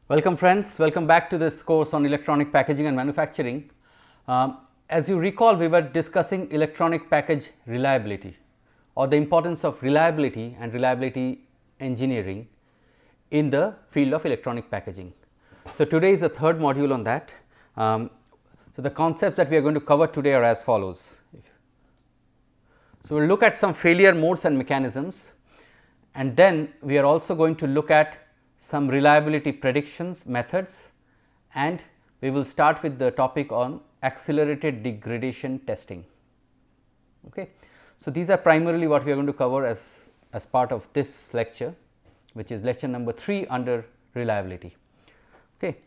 Welcome friends, welcome back to this course on electronic packaging and manufacturing. As you recall, we were discussing electronic package reliability or the importance of reliability and reliability engineering in the field of electronic packaging. So, today is the third module on that. So, the concepts that we are going to cover today are as follows. So, we will look at some failure modes and mechanisms, and then we are also going to look at some reliability predictions methods, and we will start with the topic on accelerated degradation testing. Okay. So, these are primarily what we are going to cover as part of this lecture, which is lecture number 3 under reliability. Okay.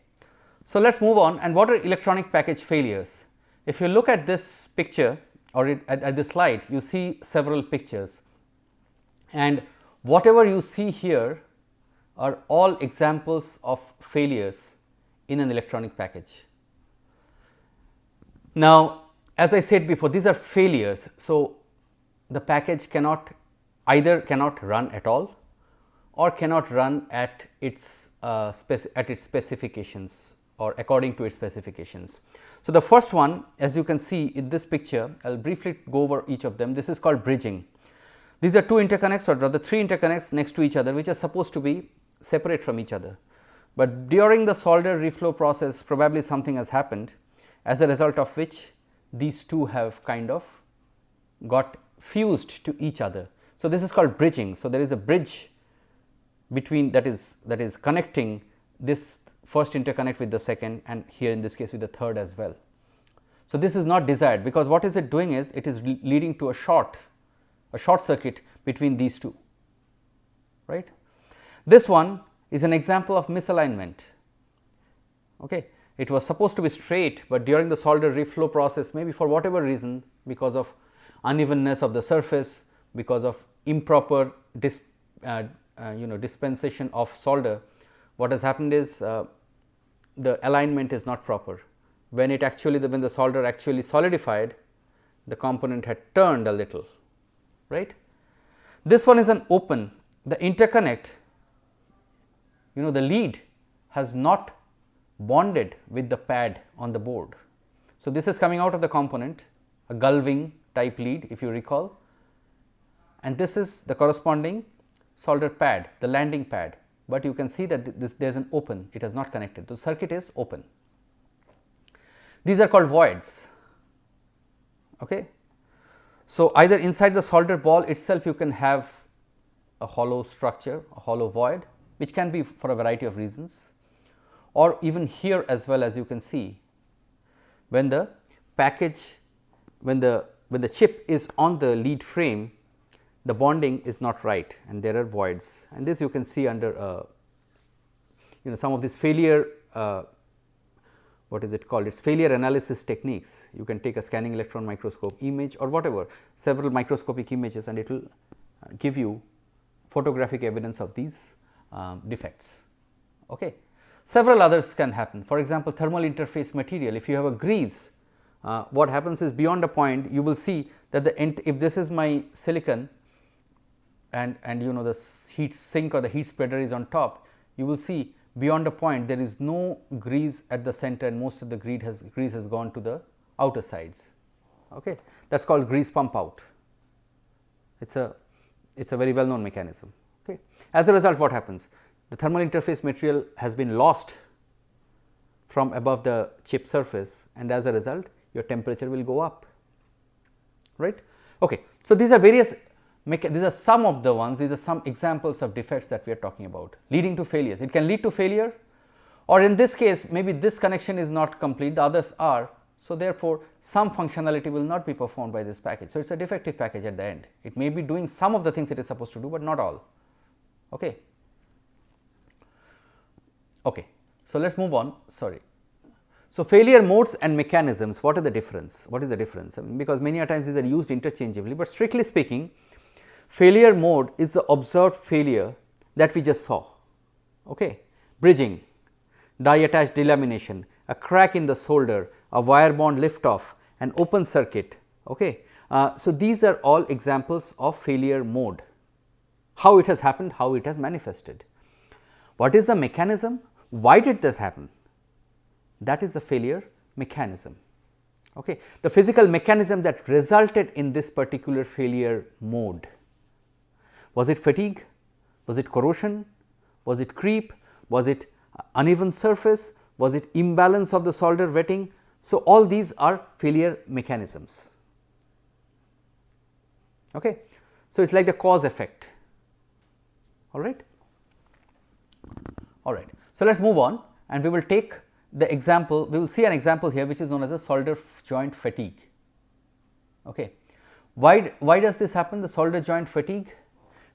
So, let us move on. And what are electronic package failures? If you look at this picture or at this slide, you see several pictures, and whatever you see here are all examples of failures in an electronic package. Now, as I said before, these are failures. So, the package either cannot run at all or cannot run at its specifications or according to its specifications. So, the first one, as you can see in this picture, I will briefly go over each of them. This is called bridging. These are two interconnects, or rather 3 interconnects next to each other, which are supposed to be separate from each other, but during the solder reflow process probably something has happened, as a result of which these two have kind of got fused to each other. So, this is called bridging. So, there is a bridge between that is connecting this first interconnect with the second, and here in this case with the third as well. So, this is not desired, because what is it doing is it is leading to a short circuit between these two, right. This one is an example of misalignment. Okay. It was supposed to be straight, but during the solder reflow process, maybe for whatever reason, because of unevenness of the surface, because of improper dispensation of solder, what has happened is the alignment is not proper. When the solder actually solidified, the component had turned a little, right. This one is an open, the interconnect, the lead has not bonded with the pad on the board. So, this is coming out of the component, a Gullwing type lead if you recall, and this is the corresponding solder pad, the landing pad, but you can see that there is an open, it has not connected, the circuit is open. These are called voids. Okay. So, either inside the solder ball itself you can have a hollow structure, a hollow void, which can be for a variety of reasons, or even here as well, as you can see, when the package, when the chip is on the lead frame, the bonding is not right and there are voids, and this you can see under some of these failure, what is it called, it is failure analysis techniques. You can take a scanning electron microscope image or whatever, several microscopic images, and it will give you photographic evidence of these defects. Okay. Several others can happen. For example, thermal interface material, if you have a grease, what happens is beyond a point you will see that if this is my silicon and the heat sink or the heat spreader is on top, you will see beyond a point there is no grease at the center, and most of the grease has gone to the outer sides. Okay. That is called grease pump out. It is a very well known mechanism. Okay. As a result, what happens? The thermal interface material has been lost from above the chip surface, and as a result your temperature will go up, right. Okay. So, these are these are some of the ones, these are some examples of defects that we are talking about leading to failures. It can lead to failure, or in this case maybe this connection is not complete, the others are. So, therefore, some functionality will not be performed by this package. So, it is a defective package at the end. It may be doing some of the things it is supposed to do, but not all. Okay. Okay. So, let us move on. Sorry. So, failure modes and mechanisms, what are the difference? What is the difference? I mean, because many a times these are used interchangeably, but strictly speaking, failure mode is the observed failure that we just saw. Okay. Bridging, die attach delamination, a crack in the solder, a wire bond lift off, an open circuit. Okay. So, these are all examples of failure mode, how it has happened, how it has manifested. What is the mechanism? Why did this happen? That is the failure mechanism. Okay. The physical mechanism that resulted in this particular failure mode. Was it fatigue? Was it corrosion? Was it creep? Was it uneven surface? Was it imbalance of the solder wetting? So, all these are failure mechanisms. Okay. So, it is like the cause effect, all right. All right. So, let us move on and we will take the example, we will see an example here which is known as the solder joint fatigue. Okay. Why does this happen, the solder joint fatigue?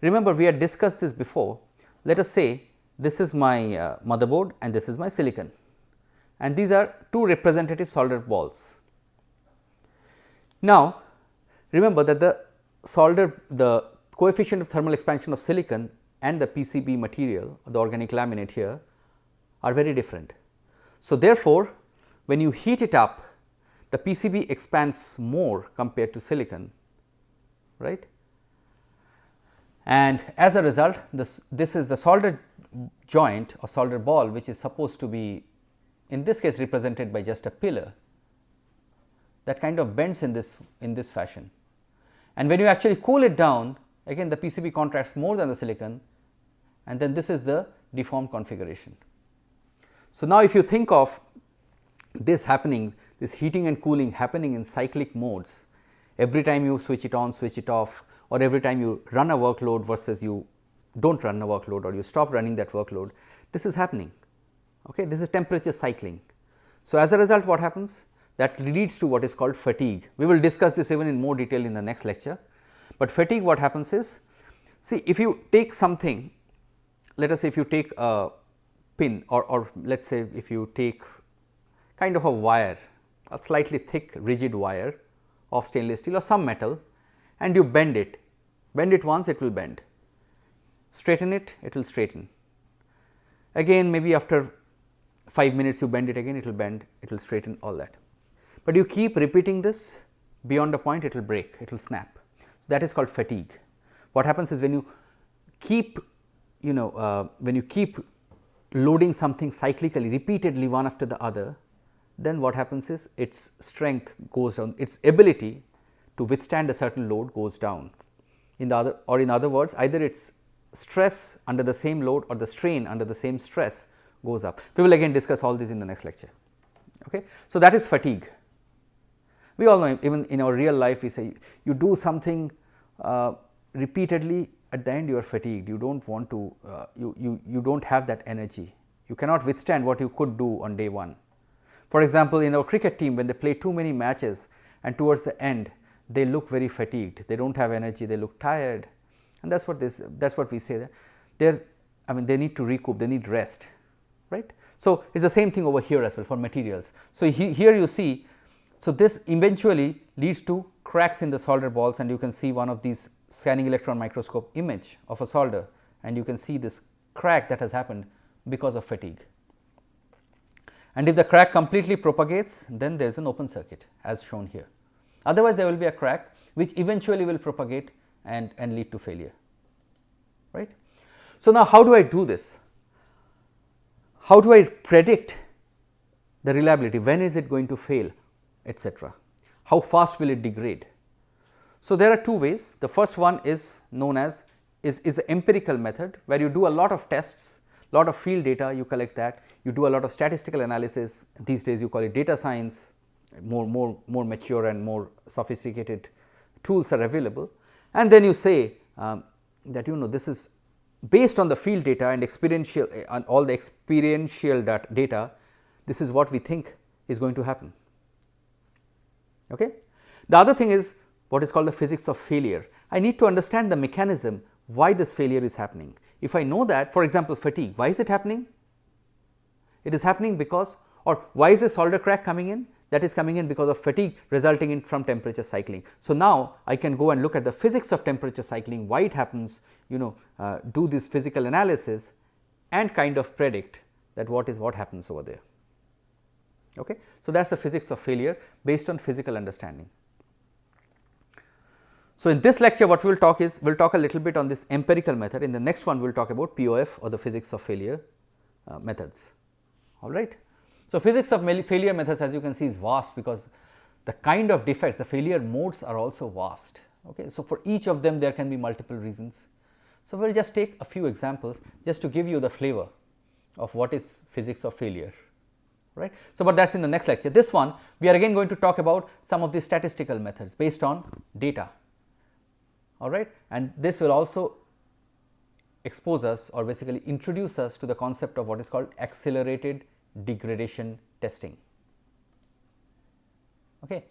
Remember, we had discussed this before. Let us say this is my motherboard and this is my silicon, and these are two representative solder balls. Now, remember that the coefficient of thermal expansion of silicon and the PCB material, the organic laminate here, are very different. So, therefore, when you heat it up, the PCB expands more compared to silicon, right. And as a result, this is the solder joint or solder ball, which is supposed to be in this case represented by just a pillar, that kind of bends in this fashion. And when you actually cool it down, again the PCB contracts more than the silicon, and then this is the deformed configuration. So, now if you think of this happening, this heating and cooling happening in cyclic modes, every time you switch it on, switch it off, or every time you run a workload versus you do not run a workload or you stop running that workload, this is happening. Okay. This is temperature cycling. So, as a result what happens? That leads to what is called fatigue. We will discuss this even in more detail in the next lecture, but fatigue, what happens is, see, if you take something, let us say if you take a pin or let us say if you take kind of a wire, a slightly thick rigid wire of stainless steel or some metal, and you bend it once, it will bend, straighten it, it will straighten, again maybe after 5 minutes you bend it again, it will bend, it will straighten, all that. But you keep repeating this, beyond a point it will break, it will snap. So, that is called fatigue. What happens is when you keep when you keep loading something cyclically repeatedly one after the other, then what happens is its strength goes down, its ability to withstand a certain load goes down. In other words, either its stress under the same load or the strain under the same stress goes up. We will again discuss all this in the next lecture. Okay. So, that is fatigue. We all know, even in our real life, we say you do something repeatedly, at the end you are fatigued, you do not want to, you do not have that energy, you cannot withstand what you could do on day one. For example, in our cricket team, when they play too many matches and towards the end they look very fatigued, they do not have energy, they look tired, and that is what we say, they need to recoup, they need rest, right. So, it is the same thing over here as well for materials. So, here you see, so this eventually leads to cracks in the solder balls, and you can see one of these scanning electron microscope image of a solder, and you can see this crack that has happened because of fatigue. And if the crack completely propagates, then there is an open circuit as shown here. Otherwise, there will be a crack which eventually will propagate and lead to failure, right. So, now how do I do this? How do I predict the reliability, when is it going to fail, etc. How fast will it degrade? So, there are two ways. The first one is known as is an empirical method, where you do a lot of tests, lot of field data, you collect that, you do a lot of statistical analysis. These days you call it data science, more mature and more sophisticated tools are available, and then you say that this is based on the field data and experiential and all the experiential data, this is what we think is going to happen. Okay. The other thing is what is called the physics of failure. I need to understand the mechanism why this failure is happening. If I know that, for example, fatigue, why is it happening? It is happening because, or why is a solder crack coming in? That is coming in because of fatigue resulting in from temperature cycling. So, now I can go and look at the physics of temperature cycling, why it happens, do this physical analysis and kind of predict that what happens over there. Okay. So, that is the physics of failure based on physical understanding. So, in this lecture what we will talk is, we will talk a little bit on this empirical method. In the next one we will talk about POF or the physics of failure methods. all right. So, physics of failure methods, as you can see, is vast, because the kind of defects, the failure modes are also vast. Okay. So, for each of them there can be multiple reasons. So, we will just take a few examples just to give you the flavor of what is physics of failure, right. So, but that is in the next lecture. This one we are again going to talk about some of the statistical methods based on data, all right, and this will also expose us, or basically introduce us to the concept of what is called accelerated degradation testing. Okay.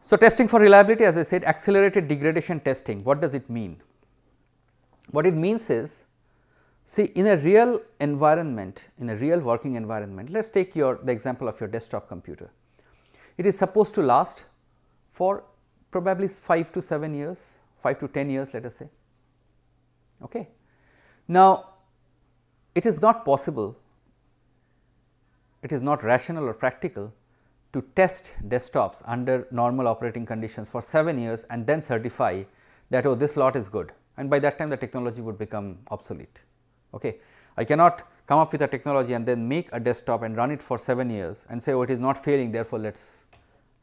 So, testing for reliability, as I said, accelerated degradation testing, what does it mean? What it means is, see, in a real environment, in a real working environment, let us take the example of your desktop computer. It is supposed to last for probably 5 to 7 years, 5 to 10 years, let us say. Okay. Now, it is not possible, it is not rational or practical to test desktops under normal operating conditions for 7 years and then certify that, oh, this lot is good, and by that time the technology would become obsolete. Okay. I cannot come up with a technology and then make a desktop and run it for 7 years and say, oh, it is not failing, therefore, let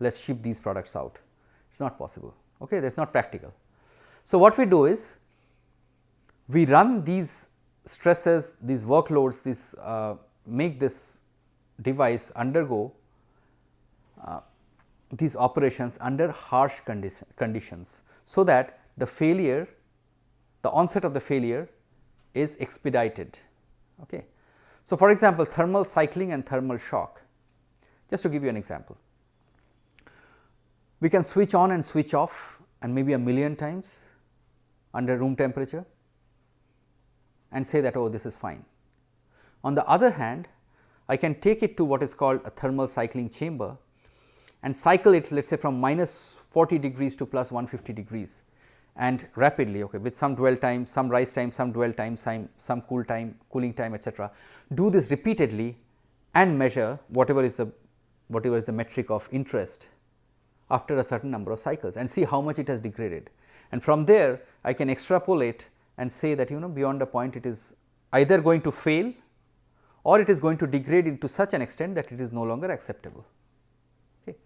us ship these products out. It is not possible. Okay. That is not practical. So, what we do is, we run these stresses, these workloads, make this device undergo these operations under harsh conditions, so that the failure, the onset of the failure is expedited. Okay. So, for example, thermal cycling and thermal shock, just to give you an example, we can switch on and switch off and maybe a million times under room temperature and say that, oh, this is fine. On the other hand, I can take it to what is called a thermal cycling chamber and cycle it, let us say, from minus 40 degrees to plus 150 degrees, and rapidly, okay, with some dwell time, some rise time, some dwell time, some cooling time, etc. Do this repeatedly and measure whatever is the metric of interest after a certain number of cycles, and see how much it has degraded. And from there I can extrapolate and say that, beyond a point it is either going to fail, or it is going to degrade into such an extent that it is no longer acceptable. Okay.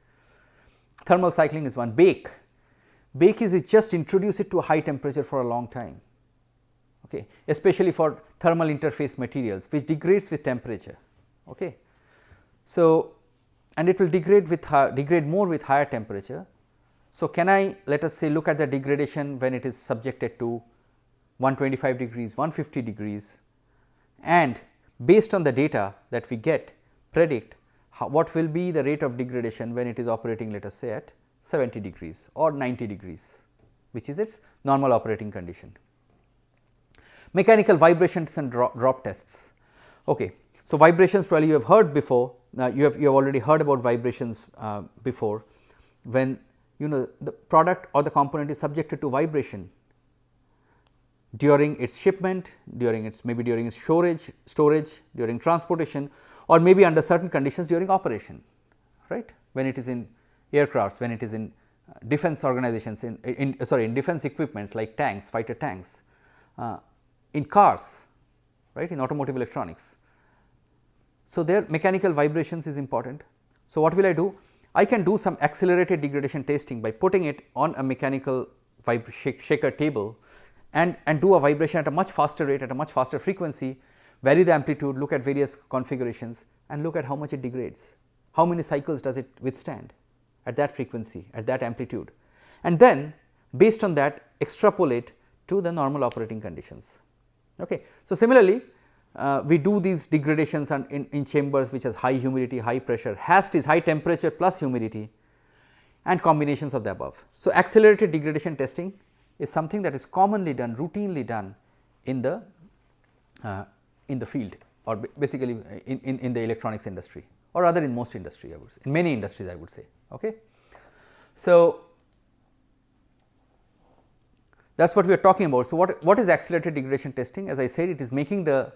Thermal cycling is one. Bake is just introduce it to a high temperature for a long time, okay, especially for thermal interface materials, which degrades with temperature. Okay. So, and it will degrade more with higher temperature. So, can I, let us say, look at the degradation when it is subjected to 125 degrees, 150 degrees, and based on the data that we get, predict what will be the rate of degradation when it is operating, let us say, at 70 degrees or 90 degrees, which is its normal operating condition. Mechanical vibrations and drop tests. Okay. So, vibrations probably you have heard before, you have already heard about vibrations before, when the product or the component is subjected to vibration during its shipment, during its storage, during transportation, or maybe under certain conditions during operation, right, when it is in aircrafts, when it is in defense organizations, in defense equipments like tanks, fighter tanks, in cars, right, in automotive electronics. So, there mechanical vibrations is important. So, what will I do? I can do some accelerated degradation testing by putting it on a mechanical shaker table and do a vibration at a much faster rate, at a much faster frequency, vary the amplitude, look at various configurations and look at how much it degrades, how many cycles does it withstand at that frequency, at that amplitude, and then based on that extrapolate to the normal operating conditions. Okay. So, similarly, we do these degradations in chambers which has high humidity, high pressure, HAST is high temperature plus humidity, and combinations of the above. So, accelerated degradation testing is something that is commonly done, routinely done in the field, or basically in the electronics industry, or rather in most industry, I would say, in many industries I would say. Okay. So, that is what we are talking about. So, what is accelerated degradation testing? As I said, it is making the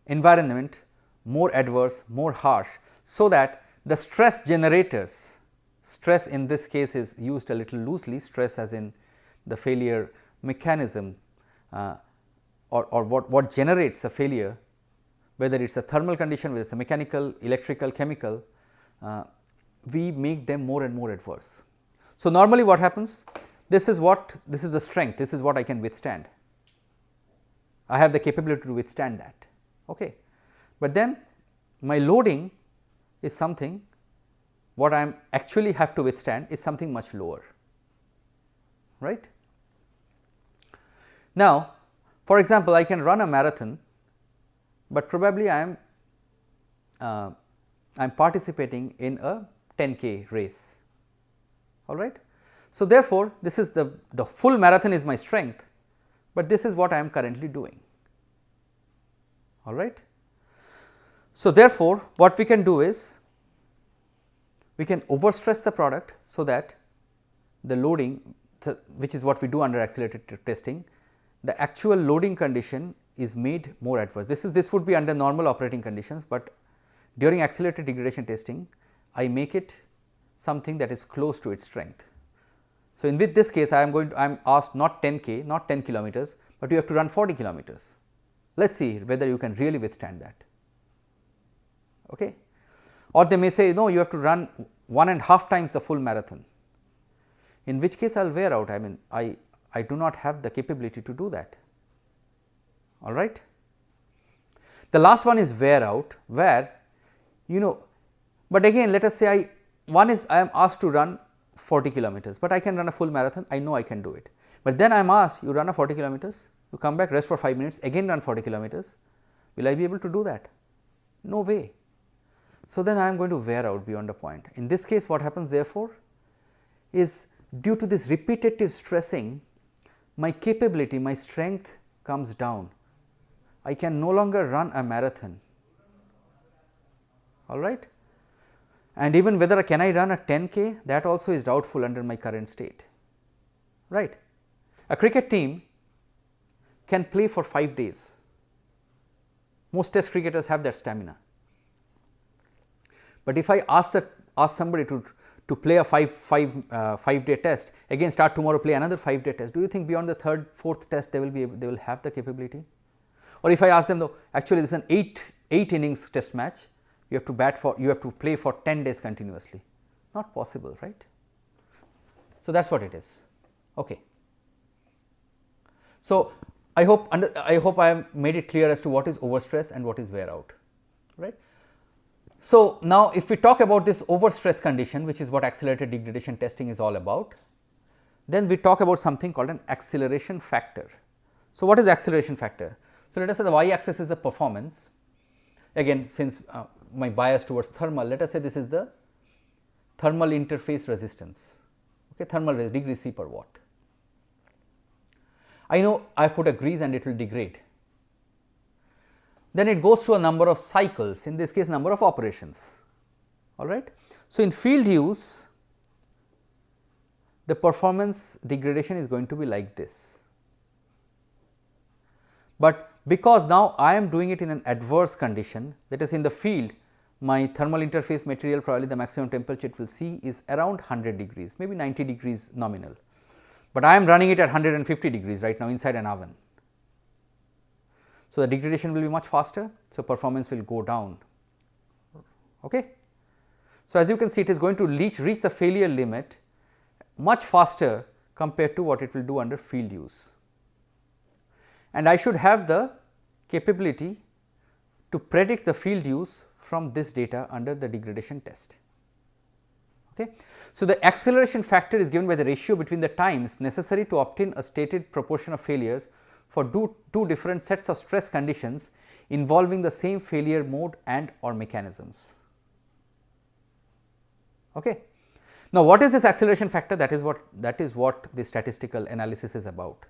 environment more adverse, more harsh, so that the stress generators, stress in this case is used a little loosely, stress as in the failure mechanism or what generates a failure whether it is a thermal condition, whether it is a mechanical, electrical, chemical, we make them more and more adverse. So, normally what happens, this is the strength, this is what I can withstand, I have the capability to withstand that. Okay. But then my loading is something, what I am actually have to withstand is something much lower, right. Now, for example, I can run a marathon, but probably I am participating in a 10K race, all right. So, therefore, this is the full marathon is my strength, but this is what I am currently doing, all right. So, therefore, what we can do is we can overstress the product, so that the loading, which is what we do under accelerated testing, the actual loading condition is made more adverse. This would be under normal operating conditions, but during accelerated degradation testing I make it something that is close to its strength. So, in this case I am asked not 10K, not 10 kilometers, but you have to run 40 kilometers. Let us see whether you can really withstand that. Okay. Or they may say, no, you have to run 1.5 times the full marathon, in which case I will wear out. I mean, I do not have the capability to do that, all right. The last one is wear out, where but again let us say I am asked to run 40 kilometers, but I can run a full marathon, I know I can do it. But then I am asked, you run a 40 kilometers, you come back, rest for 5 minutes, again run 40 kilometers, will I be able to do that? No way. So, then I am going to wear out beyond a point. In this case, what happens therefore is, due to this repetitive stressing, my capability, my strength comes down. I can no longer run a marathon, all right. And even whether can I run a 10K, that also is doubtful under my current state, right. A cricket team can play for 5 days, most test cricketers have that stamina. But if I ask somebody to play a 5-day test, again start tomorrow, play another 5-day test, do you think beyond the 3rd, 4th test they will have the capability? Or if I ask them, though, actually this is an 8 innings test match, you have to play for 10 days continuously, not possible, right. So, that is what it is. Okay. So, I hope I have made it clear as to what is overstress and what is wear out, right. So, now if we talk about this overstress condition, which is what accelerated degradation testing is all about, then we talk about something called an acceleration factor. So, what is acceleration factor? So, let us say the y axis is the performance, again since my bias towards thermal, let us say this is the thermal interface resistance, okay, thermal degree C per watt. I know I have put a grease and it will degrade. Then it goes through a number of cycles, in this case number of operations, all right. So, in field use the performance degradation is going to be like this, but because now I am doing it in an adverse condition, that is in the field my thermal interface material, probably the maximum temperature it will see is around 100 degrees, maybe 90 degrees nominal, but I am running it at 150 degrees right now inside an oven. So, the degradation will be much faster, so performance will go down. Okay. So, as you can see, it is going to reach the failure limit much faster compared to what it will do under field use, and I should have the capability to predict the field use from this data under the degradation test. Okay. So, the acceleration factor is given by the ratio between the times necessary to obtain a stated proportion of failures for two different sets of stress conditions involving the same failure mode and or mechanisms. Okay. Now, what is this acceleration factor? That is what the statistical analysis is about,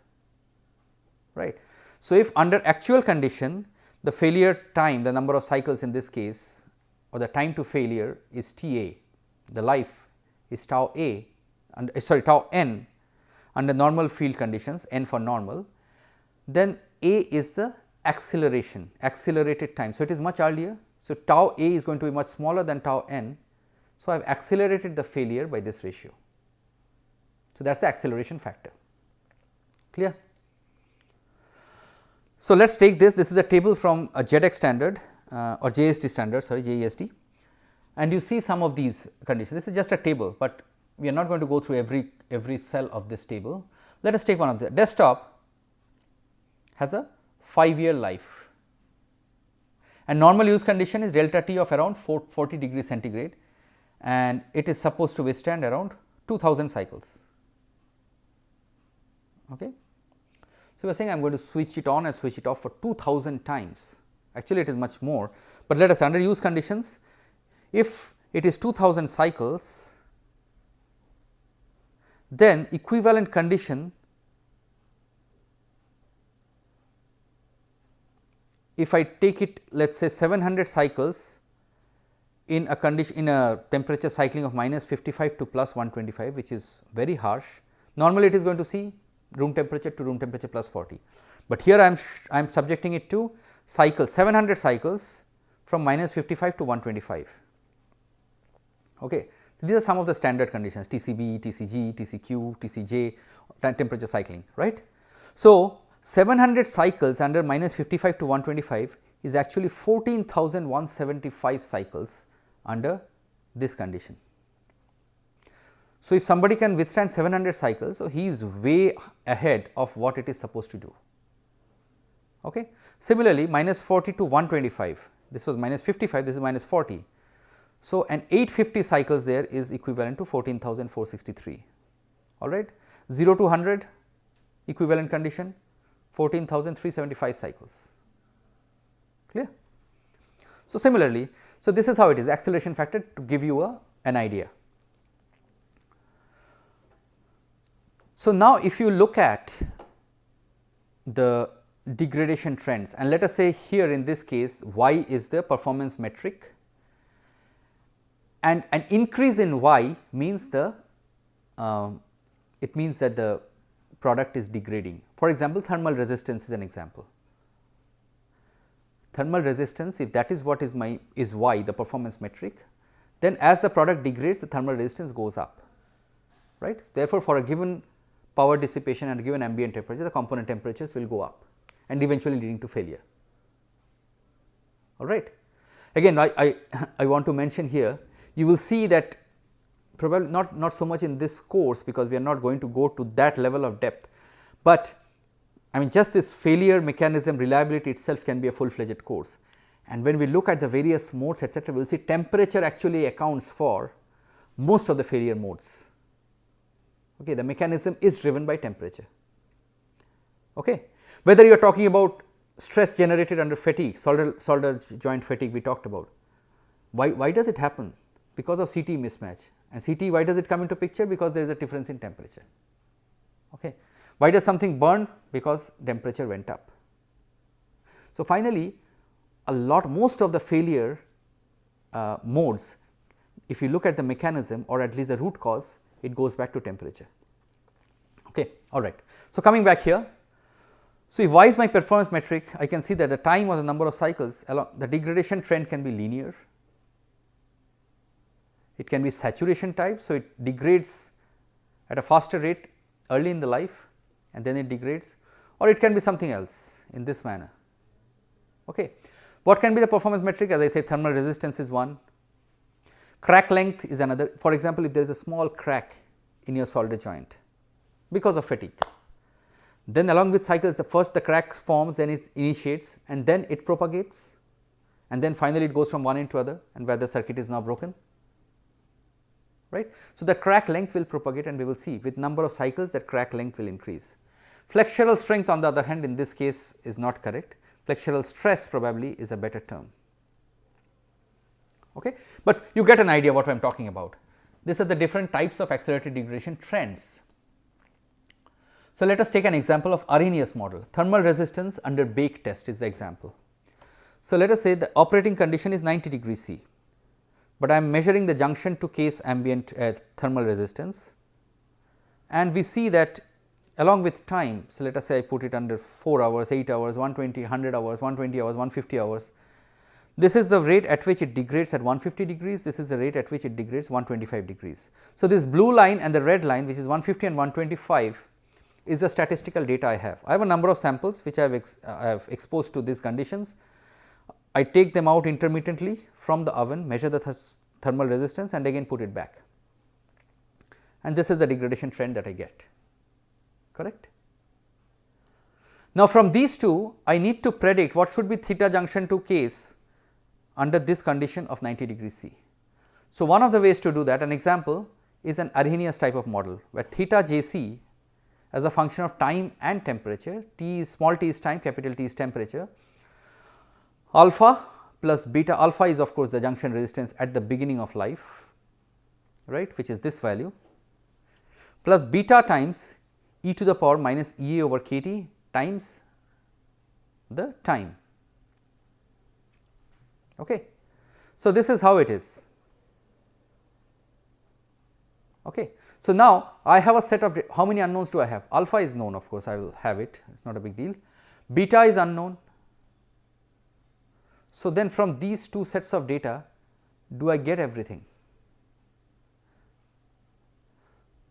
right. So, if under actual condition the failure time, the number of cycles in this case, or the time to failure is T A, the life is tau A and tau n under normal field conditions, n for normal, then A is the accelerated time. So, it is much earlier. So, tau A is going to be much smaller than tau n. So, I have accelerated the failure by this ratio. So, that is the acceleration factor, clear. So, let us take this is a table from a ZX standard, or JSD standard, sorry, JESD, and you see some of these conditions. This is just a table, but we are not going to go through every cell of this table. Let us take one of the desktop has a 5-year life, and normal use condition is delta T of around 40 degrees centigrade, and it is supposed to withstand around 2000 cycles. Okay. So, we are saying I am going to switch it on and switch it off for 2000 times. Actually, it is much more, but let us under use conditions, if it is 2000 cycles, then equivalent condition, if I take it let us say 700 cycles in a condition, in a temperature cycling of minus 55 to plus 125, which is very harsh. Normally, it is going to see room temperature to room temperature plus 40, but here I am subjecting it to cycles 700 cycles from minus 55 to 125. Okay. So, these are some of the standard conditions TCB, TCG, TCQ, TCJ temperature cycling, right. So, 700 cycles under minus 55 to 125 is actually 14,175 cycles under this condition. So, if somebody can withstand 700 cycles, so he is way ahead of what it is supposed to do. Okay. Similarly, minus 40 to 125, this was minus 55, this is minus 40. So, an 850 cycles there is equivalent to 14,463, all right. 0 to 100 equivalent condition 14,375 cycles, clear. So, similarly, so this is how it is, acceleration factor, to give you an idea. So, now if you look at the degradation trends, and let us say here in this case y is the performance metric, and an increase in y means it means that the product is degrading. For example, thermal resistance is an example. Thermal resistance, if that is what is y, the performance metric, then as the product degrades, the thermal resistance goes up, right. Therefore, for a given power dissipation and a given ambient temperature, the component temperatures will go up and eventually leading to failure, all right. Again, I want to mention here, you will see that probably not so much in this course, because we are not going to go to that level of depth, but I mean just this failure mechanism reliability itself can be a full fledged course. And when we look at the various modes etc., we will see temperature actually accounts for most of the failure modes. Okay, the mechanism is driven by temperature. Okay. Whether you are talking about stress generated under fatigue, solder joint fatigue we talked about, why does it happen? Because of CT mismatch, and CT, why does it come into picture? Because there is a difference in temperature. Okay. Why does something burn? Because temperature went up. So, finally, most of the failure modes, if you look at the mechanism or at least the root cause, it goes back to temperature. Okay. All right. So, coming back here, so if y is my performance metric, I can see that the time or the number of cycles along the degradation trend can be linear, it can be saturation type. So, it degrades at a faster rate early in the life and then it degrades, or it can be something else in this manner. Okay. What can be the performance metric? As I say, thermal resistance is one, crack length is another. For example, if there is a small crack in your solder joint because of fatigue, then along with cycles, the crack forms, then it initiates and then it propagates, and then finally it goes from one end to other, and where the circuit is now broken, right. So, the crack length will propagate, and we will see with number of cycles that crack length will increase. Flexural strength on the other hand in this case is not correct, flexural stress probably is a better term. Okay. But you get an idea what I am talking about. These are the different types of accelerated degradation trends. So, let us take an example of Arrhenius model. Thermal resistance under bake test is the example. So, let us say the operating condition is 90 degrees C, but I am measuring the junction to case ambient thermal resistance, and we see that along with time. So, let us say I put it under 4 hours, 8 hours, 120, 100 hours, 120 hours, 150 hours. This is the rate at which it degrades at 150 degrees, this is the rate at which it degrades 125 degrees. So, this blue line and the red line, which is 150 and 125, is the statistical data I have. I have a number of samples which I have exposed to these conditions. I take them out intermittently from the oven, measure the thermal resistance and again put it back, and this is the degradation trend that I get, correct. Now, from these two I need to predict what should be theta junction to case under this condition of 90 degrees C. So, one of the ways to do that, an example is an Arrhenius type of model, where theta J C as a function of time and temperature, t is small t is time, capital T is temperature, alpha plus beta, alpha is of course the junction resistance at the beginning of life, right, which is this value, plus beta times e to the power minus E A over k T times the time. Okay. So, this is how it is. Okay. So, now I have a set of how many unknowns do I have? Alpha is known, of course, I will have it, it is not a big deal. Beta is unknown. So, then from these two sets of data, do I get everything?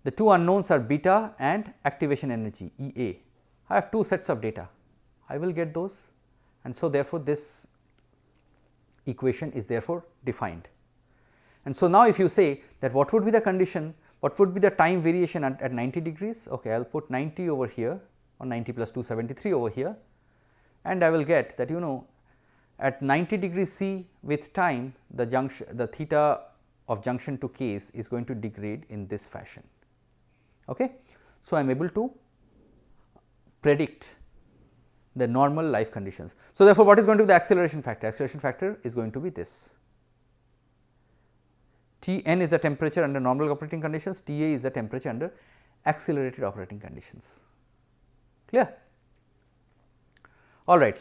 The two unknowns are beta and activation energy E A. I have two sets of data, I will get those, and so therefore, this equation is therefore defined. And so, now if you say that what would be the condition, what would be the time variation at 90 degrees, okay, I will put 90 over here or 90 plus 273 over here, and I will get that at 90 degrees C with time the theta of junction to case is going to degrade in this fashion. Okay. So, I am able to predict the normal life conditions. So, therefore, what is going to be the acceleration factor? Acceleration factor is going to be this. T n is the temperature under normal operating conditions, T A is the temperature under accelerated operating conditions. Clear? All right.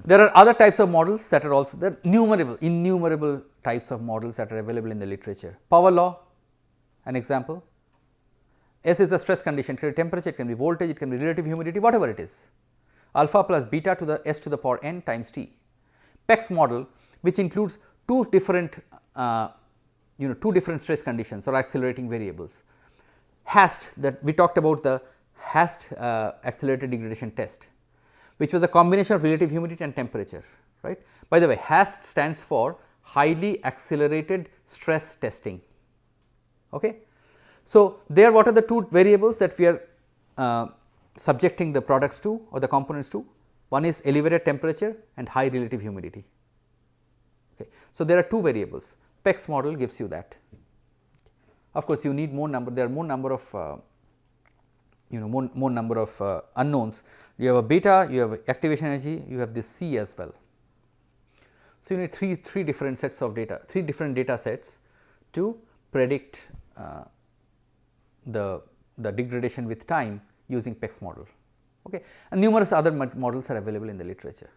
There are other types of models that are also there, innumerable types of models that are available in the literature. Power law, an example. S is the stress condition, it can be temperature, it can be voltage, it can be relative humidity, whatever it is. Alpha plus beta to the S to the power n times T. PEX model, which includes two different stress conditions or accelerating variables. HAST, that we talked about the HAST accelerated degradation test, which was a combination of relative humidity and temperature, right. By the way, HAST stands for highly accelerated stress testing. Okay. So, there what are the two variables that we are subjecting the products to or the components to? One is elevated temperature and high relative humidity. Okay. So, there are two variables, PEX model gives you that. Of course, you need more number, there are more number of more number of unknowns. You have a beta, you have activation energy, you have this C as well. So, you need three different sets of data, three different data sets to predict the degradation with time using PEX model, okay. And numerous other models are available in the literature,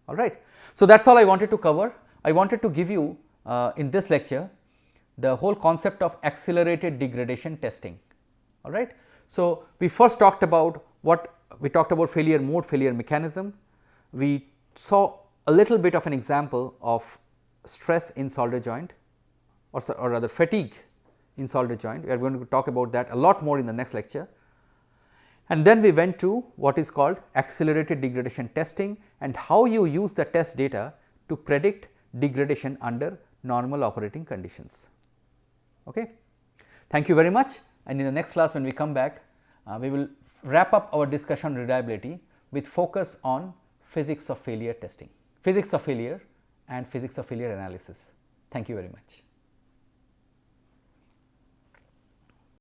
all right. So, that is all I wanted to cover. I wanted to give you in this lecture the whole concept of accelerated degradation testing, all right. So, we first talked about failure mode, failure mechanism. We saw a little bit of an example of stress in solder joint or rather fatigue in solder joint. We are going to talk about that a lot more in the next lecture. And then we went to what is called accelerated degradation testing and how you use the test data to predict degradation under normal operating conditions. Okay. Thank you very much, and in the next class when we come back, we will wrap up our discussion on reliability with focus on physics of failure testing, physics of failure and physics of failure analysis. Thank you very much.